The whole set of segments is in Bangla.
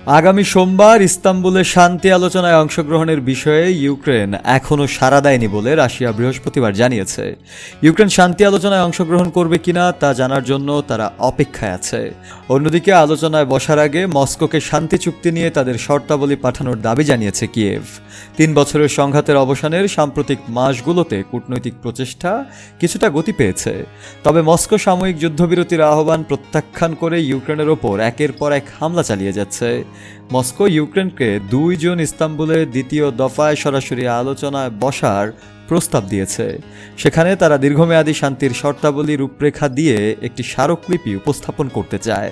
আগামী সোমবার ইস্তাম্বুলে শান্তি আলোচনায় অংশগ্রহণের বিষয়ে ইউক্রেন এখনও সাড়া দেয়নি বলে রাশিয়া বৃহস্পতিবার জানিয়েছে। ইউক্রেন শান্তি আলোচনায় অংশগ্রহণ করবে কিনা তা জানার জন্য তারা অপেক্ষায় আছে। অন্যদিকে আলোচনায় বসার আগে মস্কোকে শান্তি চুক্তি নিয়ে তাদের শর্তাবলী পাঠানোর দাবি জানিয়েছে কিয়েভ। ৩ বছরের সংঘাতের অবসানের সাম্প্রতিক মাসগুলোতে কূটনৈতিক প্রচেষ্টা কিছুটা গতি পেয়েছে। তবে মস্কো সাময়িক যুদ্ধবিরতির আহ্বান প্রত্যাখ্যান করে ইউক্রেনের ওপর একের পর এক হামলা চালিয়ে যাচ্ছে। মস্কো ইউক্রেনকে ২ জুন ইস্তাম্বুলে দ্বিতীয় দফায় সরাসরি আলোচনায় বসার প্রস্তাব দিয়েছে। সেখানে তারা দীর্ঘমেয়াদী শান্তির শর্তাবলী রূপরেখা দিয়ে একটি স্মারকলিপি উপস্থাপন করতে চায়।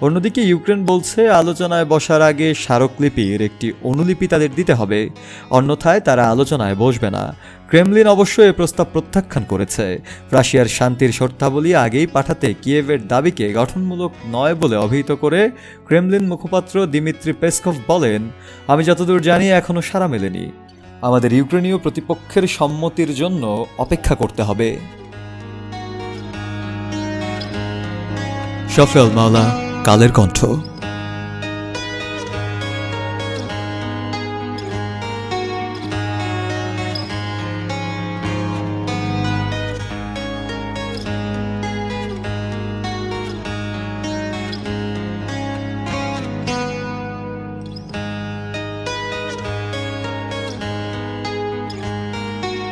অন্যদিকে ইউক্রেন বলছে আলোচনায় বসার আগে স্মারকলিপির একটি অনুলিপি তাদের দিতে হবে, অন্যথায় তারা আলোচনায় বসবে না। ক্রেমলিন অবশ্য এ প্রস্তাব প্রত্যাখ্যান করেছে। রাশিয়ার শান্তির শর্তাবলী আগেই পাঠাতে কিয়েভের দাবিকে গঠনমূলক নয় বলে অভিহিত করে ক্রেমলিন মুখপাত্র দিমিত্রি পেসকভ বলেন, আমি যতদূর জানি এখনও সাড়া মেলেনি। আমাদের ইউক্রেনীয় প্রতিপক্ষের সম্মতির জন্য অপেক্ষা করতে হবে। শফিউল মাওলা, কালের কণ্ঠ।